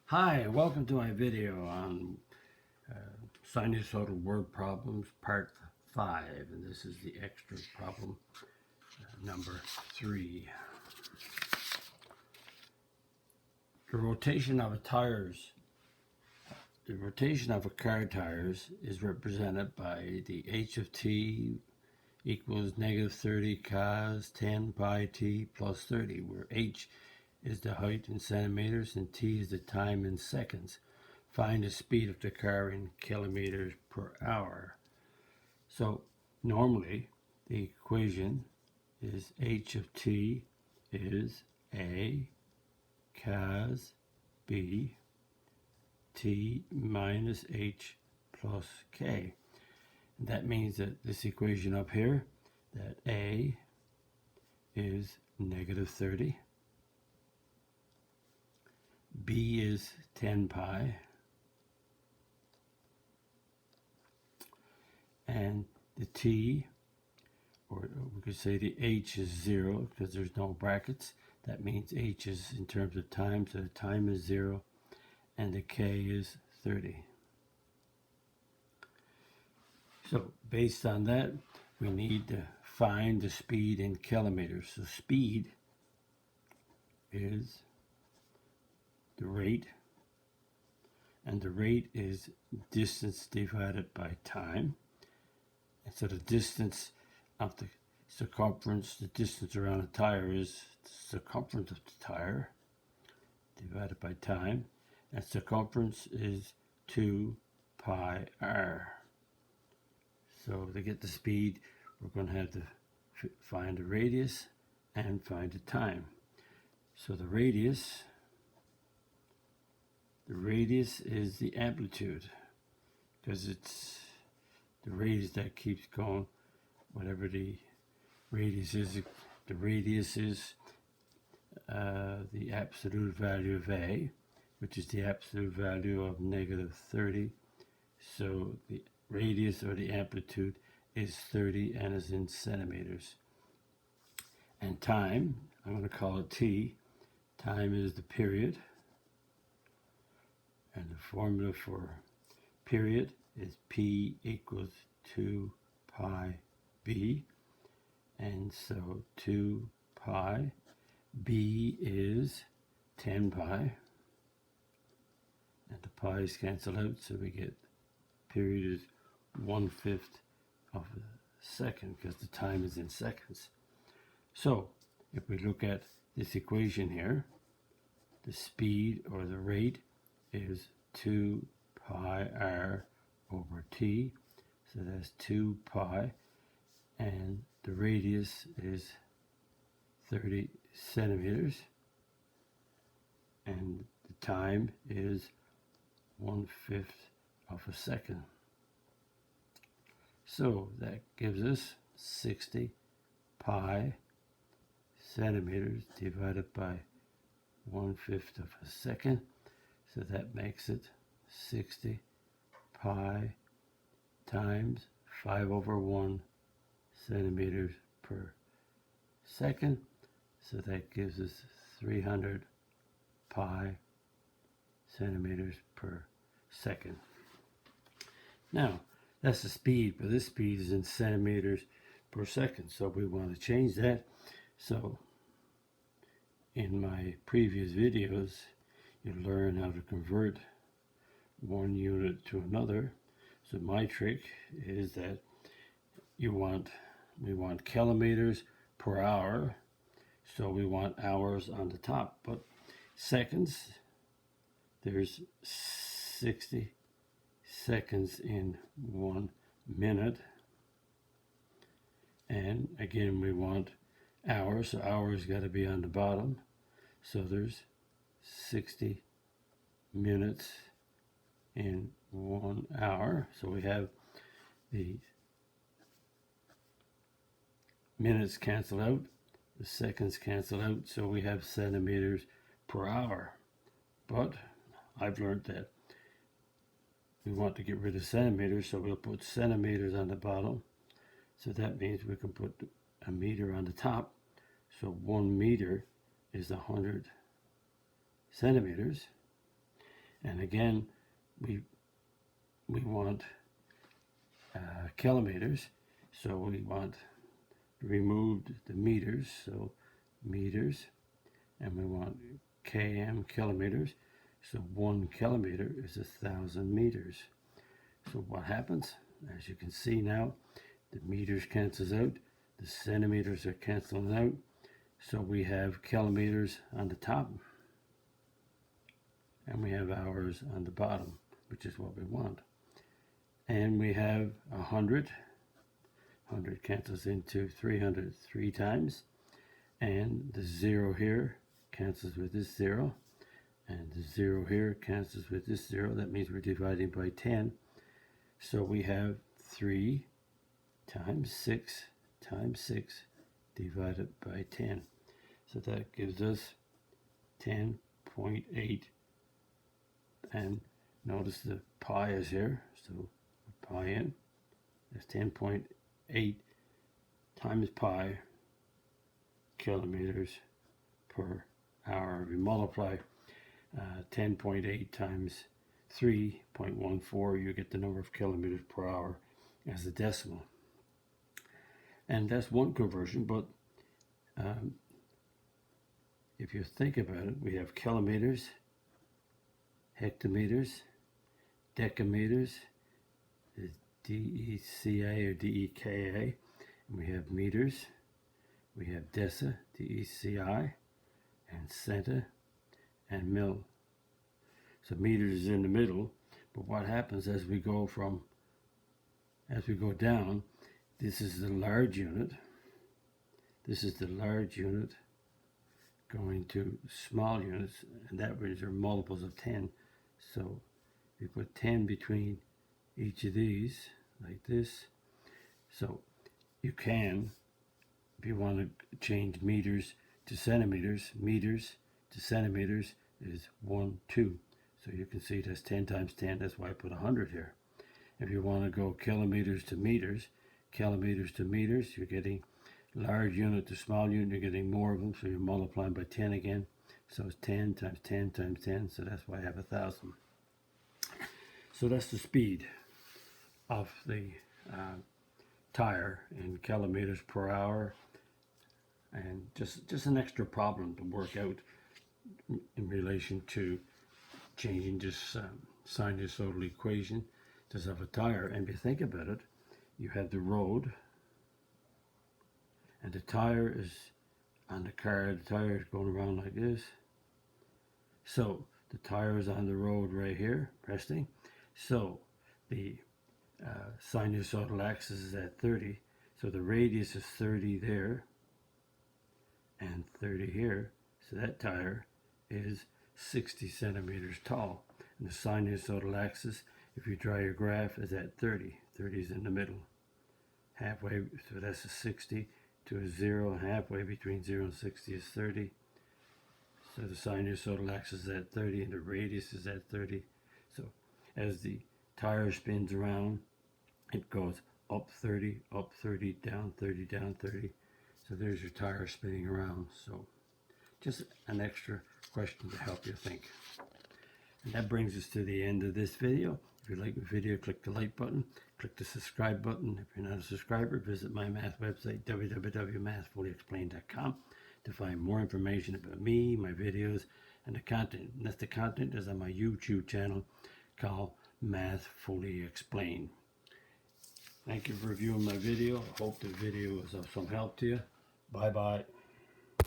Hi, welcome to my video on sinusoidal word problems, part 5, and this is the extra problem number 3. The rotation of a car tires is represented by the h of t equals negative 30 cos 10 pi t plus 30, where h is the height in centimeters and t is the time in seconds. Find the speed of the car in kilometers per hour. So normally the equation is h of t is a cos b t minus h plus k. And that means that this equation up here, that a is negative 30, b is 10 pi, and the t, or we could say the h, is 0 because there's no brackets. That means h is in terms of time, so the time is 0, and the k is 30. So based on that, we need to find the speed in kilometers. So speed is the rate, and the rate is distance divided by time. And so the distance of the circumference, the distance around a tire, is the circumference of the tire divided by time, and circumference is 2 pi r. So to get the speed, we're going to have to find the radius and find the time. So the radius is the amplitude, because it's the radius that keeps going, whatever the radius is. The radius is the absolute value of a, which is the absolute value of negative 30. So the radius, or the amplitude, is 30 and is in centimeters. And time, I'm going to call it t. Time is the period, and the formula for period is p equals 2 pi b, and so 2 pi, b is 10 pi, and the pi's cancel out, so we get period is 1/5 of a second, because the time is in seconds. So if we look at this equation here, the speed, or the rate, is 2 pi r over t, so that's 2 pi, and the radius is 30 centimeters, and the time is 1/5 of a second. So that gives us 60 pi centimeters divided by 1/5 of a second. So that makes it 60 pi times 5/1 centimeters per second. So that gives us 300 pi centimeters per second. Now, that's the speed, but this speed is in centimeters per second, so we want to change that. So in my previous videos, you learn how to convert one unit to another. So my trick is that we want kilometers per hour, so we want hours on the top, but seconds, there's 60 seconds in 1 minute, and again we want hours, so hours got to be on the bottom, so there's 60 minutes in 1 hour. So we have the minutes cancel out, the seconds cancel out, so we have centimeters per hour. But I've learned that we want to get rid of centimeters, so we'll put centimeters on the bottom. So that means we can put a meter on the top. So 1 meter is 100 centimeters. And again, we want kilometers, so we want removed the meters, so meters, and we want km, kilometers, so 1 kilometer is 1,000 meters. So what happens, as you can see now, the meters cancels out, the centimeters are canceling out, so we have kilometers on the top and we have hours on the bottom, which is what we want. And we have 100. 100 cancels into 300 3 times, and the 0 here cancels with this 0, and the 0 here cancels with this 0. That means we're dividing by 10. So we have 3 times 6 times 6 divided by 10. So that gives us 10.8. And notice the pi is here, so pi in. That's 10.8 times pi kilometers per hour. We multiply 10.8 times 3.14, you get the number of kilometers per hour as a decimal. And that's one conversion, but if you think about it, we have kilometers, hectometers, decameters, DECA or DEKA, and we have meters, we have deci, DECI, and centa, and mil. So meters is in the middle, but what happens as we go down, this is the large unit, this is the large unit going to small units, and that means are multiples of 10. So we put 10 between each of these, like this. So you can, if you want to change meters to centimeters, meters to centimeters is 1, 2. So you can see that's 10 times 10, that's why I put 100 here. If you want to go kilometers to meters, you're getting large unit to small unit, you're getting more of them, so you're multiplying by 10 again. So it's 10 times 10 times 10, so that's why I have 1,000. So that's the speed of the tire in kilometers per hour, and just an extra problem to work out in relation to changing this sinusoidal equation. Just have a tire, and if you think about it, you have the road, and the tire is on the car, the tire is going around like this. So the tire is on the road right here, resting. So the sinusoidal axis is at 30. So the radius is 30 there and 30 here. So that tire is 60 centimeters tall. And the sinusoidal axis, if you draw your graph, is at 30. 30 is in the middle. Halfway, so that's a 60 to a 0. Halfway between 0 and 60 is 30. So the sinusoidal axis is at 30 and the radius is at 30. So as the tire spins around, it goes up 30, down 30, down 30. So there's your tire spinning around. So just an extra question to help you think. And that brings us to the end of this video. If you like the video, click the like button, click the subscribe button. If you're not a subscriber, visit my math website, www.mathfullyexplained.com, to find more information about me, my videos, and the content. And that's the content is on my YouTube channel called Math Fully Explained. Thank you for viewing my video. I hope the video was of some help to you. Bye-bye.